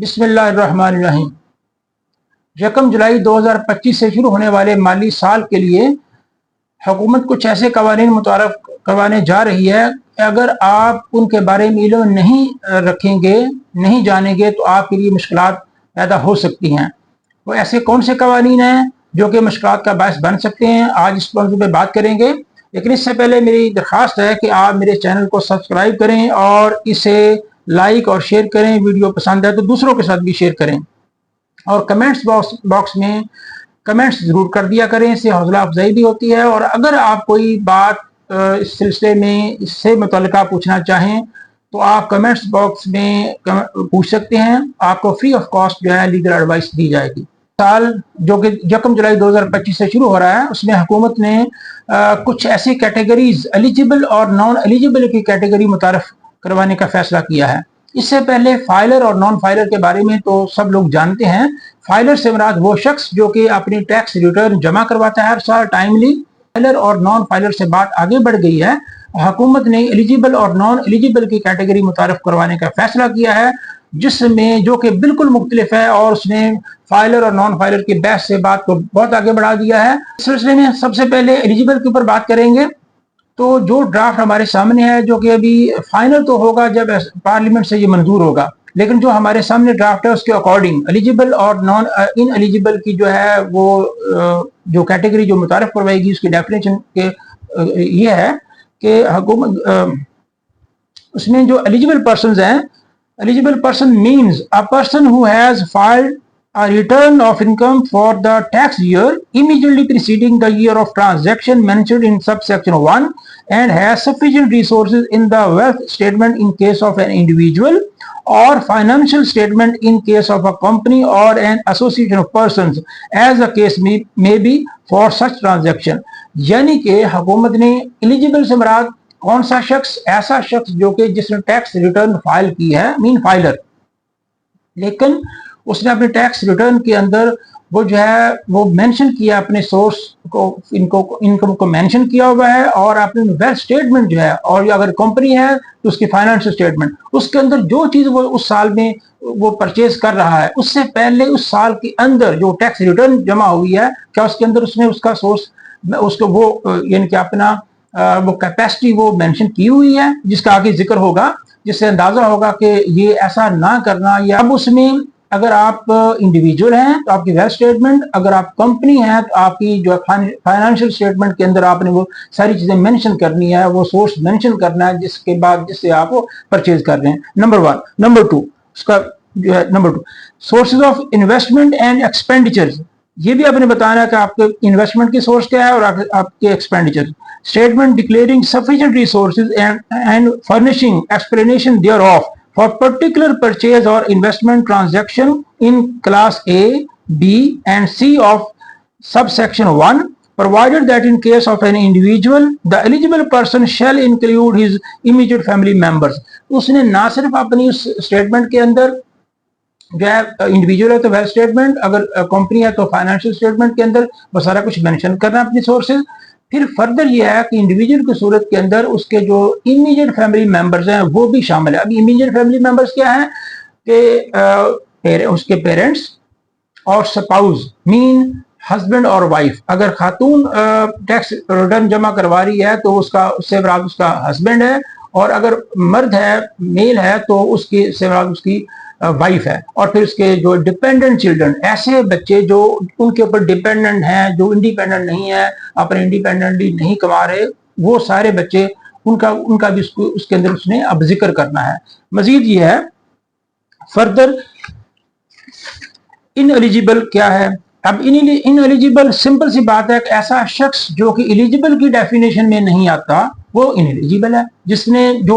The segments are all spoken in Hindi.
बिस्मिल्लाहिर्रहमानिर्रहीम। 1 जुलाई 2025 से शुरू होने वाले माली साल के लिए हुकूमत कुछ ऐसे कवानीन मुतारफ करवाने जा रही है। अगर आप उनके बारे में इल्म नहीं रखेंगे, नहीं जानेंगे, तो आपके लिए मुश्किलात पैदा हो सकती हैं। वो ऐसे कौन से कवानीन हैं जो कि मुश्किलात का बायस बन सकते हैं, आज इस मौजू पे बात करेंगे। लेकिन इससे पहले मेरी दरख्वास्त है कि आप मेरे चैनल को सब्सक्राइब करें और इसे लाइक और शेयर करें। वीडियो पसंद है तो दूसरों के साथ भी शेयर करें और कमेंट्स बॉक्स में कमेंट्स जरूर कर दिया करें, इससे हौसला अफजाई भी होती है। और अगर आप कोई बात इस सिलसिले में इससे मुतल्लिका पूछना चाहें तो आप कमेंट्स बॉक्स में पूछ सकते हैं। आपको फ्री ऑफ कॉस्ट जो है लीगल एडवाइस दी जाएगी। साल जो कि 1 जुलाई 2025 से शुरू हो रहा है, उसमें हुकूमत ने कुछ ऐसी कैटेगरीज एलिजिबल और नॉन एलिजिबल की कैटेगरी मुतारफ करवाने का फैसला किया है। इससे पहले फाइलर और नॉन फाइलर के बारे में तो सब लोग जानते हैं। फाइलर से मुराद वो शख्स जो कि अपनी टैक्स रिटर्न जमा करवाता है हर साल टाइमली। फाइलर और नॉन फाइलर से बात आगे बढ़ गई है। हुकूमत ने एलिजिबल और नॉन एलिजिबल की कैटेगरी मुतारफ करवाने का फैसला किया है, जिसमें जो कि बिल्कुल मुख्तलिफ है और उसने फाइलर और नॉन फाइलर की बहस से बात को बहुत आगे बढ़ा दिया है। इस सिलसिले में सबसे पहले एलिजिबल के ऊपर बात करेंगे। तो जो ड्राफ्ट हमारे सामने है, जो कि अभी फाइनल तो होगा जब पार्लियामेंट से ये मंजूर होगा, लेकिन जो हमारे सामने ड्राफ्ट है उसके अकॉर्डिंग एलिजिबल और नॉन इन एलिजिबल की जो है वो जो कैटेगरी जो मुतारफ करवाएगी उसकी डेफिनेशन के ये है कि हुकूमत उसमें जो एलिजिबल पर्सन हैं, eligible person means a person who has filed a return of income for the tax year immediately preceding the year of transaction mentioned in subsection 1 and has sufficient resources in the wealth statement in case of an individual or financial statement in case of a company or an association of persons as the case may be for such transaction। यानी कि हुकूमत ने एलिजिबल से मुराद कौन सा शख्स, ऐसा शख्स जो कि जिसने टैक्स रिटर्न फाइल की है, मीन फाइलर, लेकिन उसने अपने टैक्स रिटर्न के अंदर वो जो है वो मेंशन किया अपने सोर्स को, इनकम को मेंशन किया हुआ है और अपने वेल्थ स्टेटमेंट जो है, और अगर कंपनी है तो उसकी फाइनेंशियल स्टेटमेंट, उसके अंदर जो चीज वो उस साल में वो परचेज कर रहा है उससे पहले उस साल के अंदर जो टैक्स रिटर्न जमा हुई है, क्या उसके अंदर उसने उसका सोर्स उसको वो यानी कि अपना वो कैपेसिटी वो मेंशन की हुई है, जिसका आगे जिक्र होगा, जिससे अंदाजा होगा कि ये ऐसा ना करना। या अब उसमें अगर आप इंडिविजुअल हैं तो आपकी वेल्थ स्टेटमेंट, अगर आप कंपनी है तो आपकी जो फाइनेंशियल स्टेटमेंट के अंदर आपने वो सारी चीजें मेंशन करनी है, वो सोर्स मेंशन करना है जिसके बाद जिससे आप वो परचेज कर रहे हैं। नंबर 1। नंबर 2 उसका जो है number 2 sources of investment and expenditures. ये भी आपने बताना है कि आपके इन्वेस्टमेंट की सोर्स क्या है और आपके expenditure. Statement declaring sufficient resources and furnishing explanation thereof for particular purchase or investment transaction in class A, B and C of subsection 1, provided that in case of an individual the eligible person shall include his immediate family members। उसने ना सिर्फ अपनी उस स्टेटमेंट के अंदर जो है इंडिविजुअल है तो वेल्थ स्टेटमेंट, अगर कंपनी है तो फाइनेंशियल स्टेटमेंट के अंदर वो सारा कुछ मेंशन करना अपनी सोर्सेज। फिर फर्दर ये है कि इंडिविजुअल की सूरत के अंदर उसके जो इमीडिएट फैमिली मेंबर्स हैं वो भी शामिल है। अब इमीडिएट फैमिली मेंबर्स क्या हैं कि उसके पेरेंट्स और स्पाउस, मीन हस्बैंड और वाइफ। अगर खातून टैक्स रिटर्न जमा करवा रही है तो उसका उससे मुराद उसका हस्बैंड है, और अगर मर्द है, मेल है, तो उसकी से मुराद उसकी वाइफ है। और फिर उसके जो डिपेंडेंट चिल्ड्रन, ऐसे बच्चे जो उनके ऊपर डिपेंडेंट हैं, जो इंडिपेंडेंट नहीं है, अपने इंडिपेंडेंटली नहीं कमा रहे, वो सारे बच्चे उनका भी उसके अंदर उसने अब जिक्र करना है। मजीद ये है फर्दर इन एलिजिबल क्या है। अब इन एलिजिबल सिंपल सी बात है कि ऐसा शख्स जो कि एलिजिबल की डेफिनेशन में नहीं आता वो इनएलिजिबल है, जिसने जो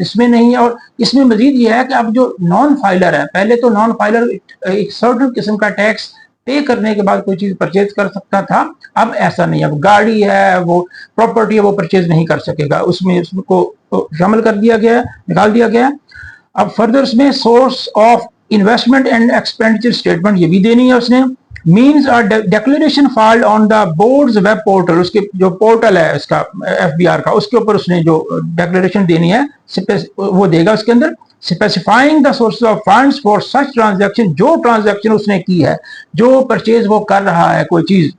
इसमें नहीं है। और इसमें मजीद ये है कि अब जो नॉन फाइलर है, पहले तो नॉन फाइलर एक सर्टेन किस्म का टैक्स पे करने के बाद कोई चीज परचेज कर सकता था, अब ऐसा नहीं है। अब गाड़ी है, वो प्रॉपर्टी है, वो परचेज नहीं कर सकेगा, उसमें उसको शामिल कर दिया गया, निकाल दिया गया। अब फर्दर उसमें source of investment and expenditure statement ये भी देनी है उसने। Means declaration filed on the boards web portal, उसके जो पोर्टल है इसका FBR का, उसके ऊपर उसने जो डेक्लेरेशन देनी है वो देगा उसके अंदर। Specifying the source of funds for such transaction, जो ट्रांजैक्शन उसने की है, जो परचेज वो कर रहा है कोई चीज,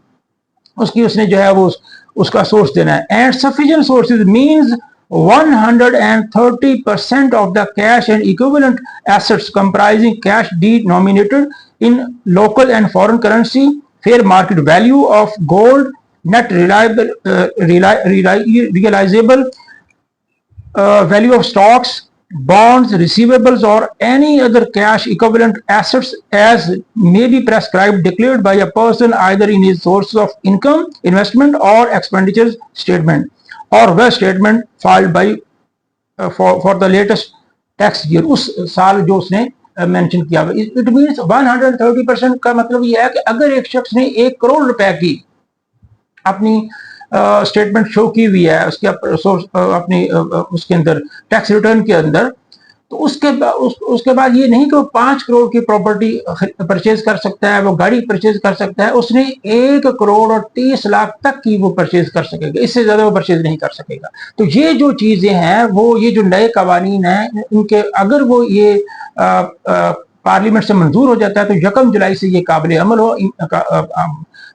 उसकी उसने जो है वो उसका सोर्स देना है। And sufficient sources means 130% of the cash and equivalent assets comprising cash denominated in local and foreign currency, fair market value of gold, net realizable value of stocks, bonds, receivables, or any other cash equivalent assets as may be prescribed, declared by a person either in his source of income, investment, or expenditures statement, or where statement filed by for the latest tax year, उस साल जो उसने मेंशन किया हुआ। इट मींस 130% का मतलब ये है कि अगर एक शख्स ने 1 करोड़ रुपए की अपनी स्टेटमेंट शो की हुई है उसके अपनी उसके अंदर टैक्स रिटर्न के अंदर, तो उसके बाद ये नहीं कि वो 5 करोड़ की प्रॉपर्टी परचेज कर सकता है, वो गाड़ी परचेज कर सकता है, उसने 1 करोड़ और 30 लाख तक की वो परचेज कर सकेगा, इससे ज्यादा वो परचेज नहीं कर सकेगा। तो ये जो चीजें हैं, वो ये जो नए कवानीन हैं, उनके अगर वो ये पार्लियामेंट से मंजूर हो जाता है तो 1 जुलाई से ये काबिल अमल हो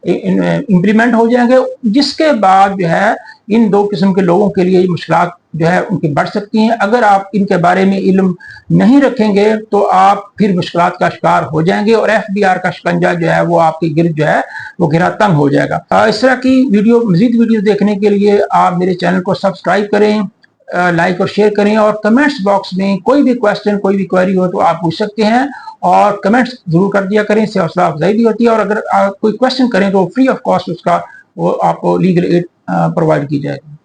इम्प्लीमेंट हो जाएंगे, जिसके बाद जो है इन दो किस्म के लोगों के लिए मुश्किलात जो है उनकी बढ़ सकती हैं। अगर आप इनके बारे में इल्म नहीं रखेंगे तो आप फिर मुश्किलात का शिकार हो जाएंगे और FBR का शिकंजा जो है वो आपके गिर्द जो है वो घिरा तंग हो जाएगा। इस तरह की मजीद वीडियो देखने के लिए आप मेरे चैनल को सब्सक्राइब करें, लाइक और शेयर करें, और कमेंट्स बॉक्स में कोई भी क्वेश्चन, कोई भी क्वेरी हो तो आप पूछ सकते हैं और कमेंट्स जरूर कर दिया करें, इससे हौसला अफजाई भी होती है। और अगर आप कोई क्वेश्चन करें तो फ्री ऑफ कॉस्ट उसका वो आपको लीगल एड प्रोवाइड की जाएगी।